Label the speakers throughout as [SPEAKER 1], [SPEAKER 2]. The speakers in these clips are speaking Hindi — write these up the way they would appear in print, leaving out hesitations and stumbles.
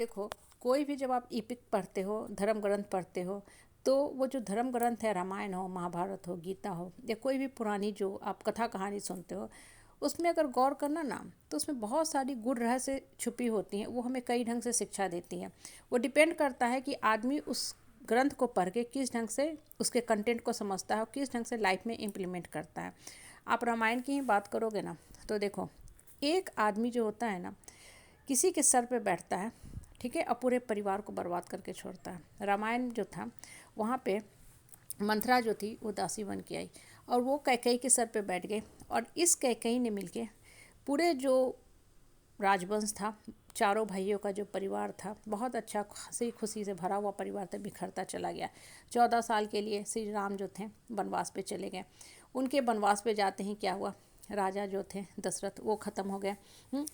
[SPEAKER 1] देखो, कोई भी जब आप इपिक पढ़ते हो, धर्म ग्रंथ पढ़ते हो, तो वो जो धर्म ग्रंथ है, रामायण हो, महाभारत हो, गीता हो, या कोई भी पुरानी जो आप कथा कहानी सुनते हो, उसमें अगर गौर करना ना, तो उसमें बहुत सारी गूढ़ रहस्य छुपी होती हैं। वो हमें कई ढंग से शिक्षा देती हैं। वो डिपेंड करता है कि आदमी उस ग्रंथ को पढ़ के किस ढंग से उसके कंटेंट को समझता है और किस ढंग से लाइफ में इम्प्लीमेंट करता है। आप रामायण की ही बात करोगे ना, तो देखो, एक आदमी जो होता है ना, किसी के सर पे बैठता है, ठीक है, और पूरे परिवार को बर्बाद करके छोड़ता है। रामायण जो था, वहाँ पे मंथरा जो थी वो दासी बन के आई और वो कैकेयी के सर पे बैठ गए, और इस कैकेयी ने मिलके पूरे जो राजवंश था, चारों भाइयों का जो परिवार था, बहुत अच्छा हंसी खुशी से भरा हुआ परिवार था, बिखरता चला गया। 14 साल के लिए श्री राम जो थे वनवास पे चले गए। उनके वनवास पे जाते ही क्या हुआ, राजा जो थे दशरथ वो ख़त्म हो गए।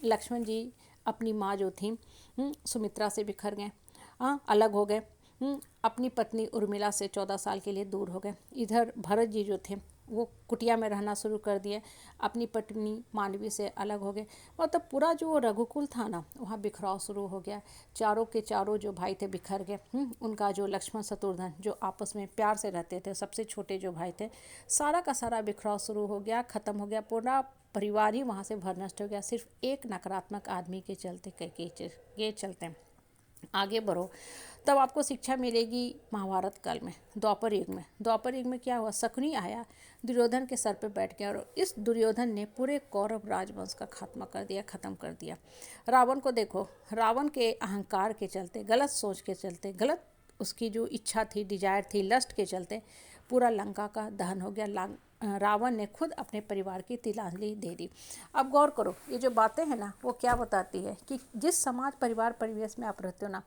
[SPEAKER 1] लक्ष्मण जी अपनी माँ जो थी सुमित्रा से बिखर गए, अलग हो गए। अपनी पत्नी उर्मिला से 14 साल के लिए दूर हो गए। इधर भरत जी जो थे वो कुटिया में रहना शुरू कर दिए, अपनी पत्नी मांडवी से अलग हो गए। मतलब पूरा जो रघुकुल था ना, वहाँ बिखराव शुरू हो गया। चारों के चारों जो भाई थे बिखर गए। उनका जो लक्ष्मण शत्रुघ्न जो आपस में प्यार से रहते थे, सबसे छोटे जो भाई थे, सारा का सारा बिखराव शुरू हो गया, ख़त्म हो गया। पूरा परिवार ही वहाँ से भर नष्ट हो गया, सिर्फ एक नकारात्मक आदमी के चलते के चलते। आगे बढ़ो, तब आपको शिक्षा मिलेगी महाभारत काल में, द्वापर युग में। द्वापर युग में क्या हुआ, शकुनी आया, दुर्योधन के सर पे बैठ गया, और इस दुर्योधन ने पूरे कौरव राजवंश का खात्मा कर दिया, ख़त्म कर दिया। रावण को देखो, रावण के अहंकार के चलते, गलत सोच के चलते, गलत उसकी जो इच्छा थी, डिजायर थी, लस्ट के चलते पूरा लंका का दहन हो गया। रावण ने खुद अपने परिवार की तिलांजलि दे दी। अब गौर करो, ये जो बातें हैं ना, वो क्या बताती है कि जिस समाज परिवार परिवेश में आप रहते हो ना,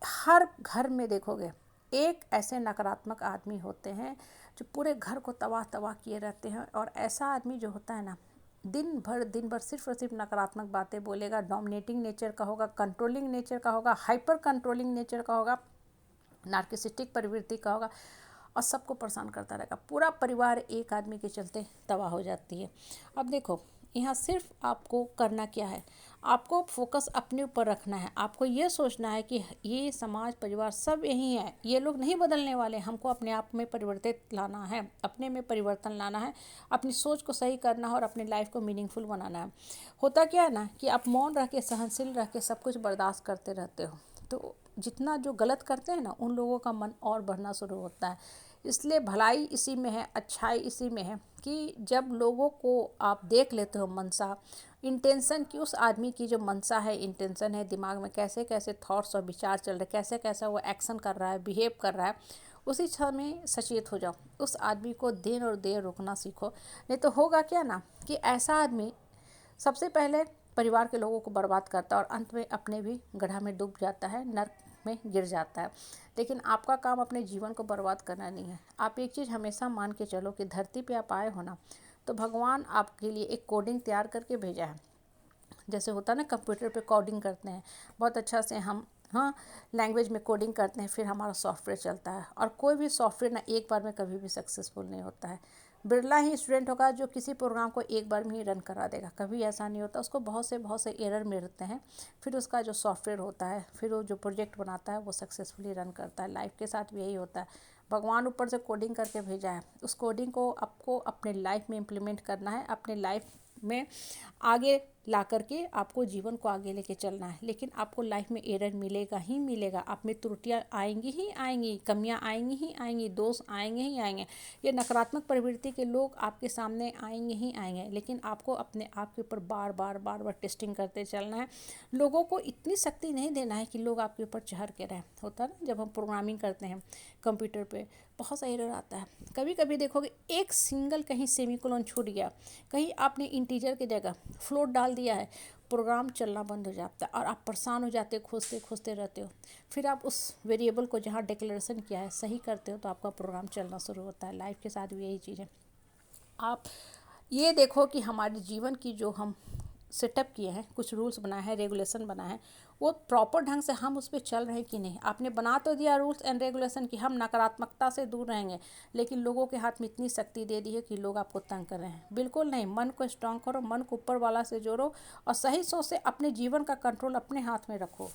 [SPEAKER 1] हर घर में देखोगे एक ऐसे नकारात्मक आदमी होते हैं जो पूरे घर को तबाह तबाह किए रहते हैं। और ऐसा आदमी जो होता है ना, दिन भर सिर्फ और सिर्फ नकारात्मक बातें बोलेगा, डोमिनेटिंग नेचर का होगा, कंट्रोलिंग नेचर का होगा, हाइपर कंट्रोलिंग नेचर का होगा, नार्किसिस्टिक प्रवृत्ति का होगा, और सबको परेशान करता रहेगा। पूरा परिवार एक आदमी के चलते तबाह हो जाती है। अब देखो, यहाँ सिर्फ आपको करना क्या है, आपको फोकस अपने ऊपर रखना है। आपको ये सोचना है कि ये समाज परिवार सब यही है, ये लोग नहीं बदलने वाले, हमको अपने आप में परिवर्तित लाना है, अपने में परिवर्तन लाना है, अपनी सोच को सही करना है और अपनी लाइफ को मीनिंगफुल बनाना है। होता क्या है ना कि आप मौन रह के, सहनशील रह के सब कुछ बर्दाश्त करते रहते हो, तो जितना जो गलत करते हैं ना, उन लोगों का मन और बढ़ना शुरू होता है। इसलिए भलाई इसी में है, अच्छाई इसी में है कि जब लोगों को आप देख लेते हो मंशा, इंटेंशन की, उस आदमी की जो मंशा है, इंटेंशन है, दिमाग में कैसे कैसे थॉट्स और विचार चल रहे, कैसे कैसे वो एक्शन कर रहा है, बिहेव कर रहा है, उसी क्षण में सचेत हो जाओ। उस आदमी को देर और देर रोकना सीखो। नहीं तो होगा क्या ना कि ऐसा आदमी सबसे पहले परिवार के लोगों को बर्बाद करता है और अंत में अपने भी गड्ढा में डूब जाता है, नर्क में गिर जाता है। लेकिन आपका काम अपने जीवन को बर्बाद करना नहीं है। आप एक चीज़ हमेशा मान के चलो कि धरती पे आप आए हो ना, तो भगवान आपके लिए एक कोडिंग तैयार करके भेजा है। जैसे होता है ना, कंप्यूटर पे कोडिंग करते हैं, बहुत अच्छा से हम लैंग्वेज में कोडिंग करते हैं, फिर हमारा सॉफ्टवेयर चलता है। और कोई भी सॉफ्टवेयर ना एक बार में कभी भी सक्सेसफुल नहीं होता है। बिरला ही स्टूडेंट होगा जो किसी प्रोग्राम को एक बार में ही रन करा देगा, कभी ऐसा नहीं होता। उसको बहुत से एरर मिलते हैं, फिर उसका जो सॉफ्टवेयर होता है, फिर वो जो प्रोजेक्ट बनाता है, वो सक्सेसफुली रन करता है। लाइफ के साथ भी यही होता है। भगवान ऊपर से कोडिंग करके भेजा है, उस कोडिंग को आपको अपने लाइफ में इम्प्लीमेंट करना है, अपने लाइफ में आगे ला करके आपको जीवन को आगे लेके चलना है। लेकिन आपको लाइफ में एरर मिलेगा ही मिलेगा, आप में त्रुटियाँ आएंगी ही आएंगी, कमियाँ आएंगी ही आएंगी, दोष आएंगे ही आएंगे, ये नकारात्मक प्रवृत्ति के लोग आपके सामने आएंगे ही आएंगे। लेकिन आपको अपने आप के ऊपर बार बार टेस्टिंग करते चलना है। लोगों को इतनी शक्ति नहीं देना है कि लोग आपके ऊपर चढ़ के रहें। होता है ना, जब हम प्रोग्रामिंग करते हैं कंप्यूटर पे, बहुत सा एरर आता है। कभी कभी देखोगे एक सिंगल कहीं सेमीकोलन छूट गया, कहीं आपने इंटीजर की जगह फ्लोट डाल दिया है, प्रोग्राम चलना बंद हो जाता है और आप परेशान हो जाते हो, खोजते खोजते रहते हो। फिर आप उस वेरिएबल को जहाँ डिक्लेरेशन किया है सही करते हो, तो आपका प्रोग्राम चलना शुरू होता है। लाइफ के साथ भी यही चीज़ है। आप ये देखो कि हमारे जीवन की जो हम सेटअप किए हैं, कुछ रूल्स बनाए हैं, रेगुलेशन बनाए हैं, वो प्रॉपर ढंग से हम उस पर चल रहे हैं कि नहीं। आपने बना तो दिया रूल्स एंड रेगुलेशन कि हम नकारात्मकता से दूर रहेंगे, लेकिन लोगों के हाथ में इतनी शक्ति दे दी है कि लोग आपको तंग कर रहे हैं। बिल्कुल नहीं, मन को स्ट्रांग करो, मन को ऊपर वाला से जोड़ो और सही सोच से अपने जीवन का कंट्रोल अपने हाथ में रखो।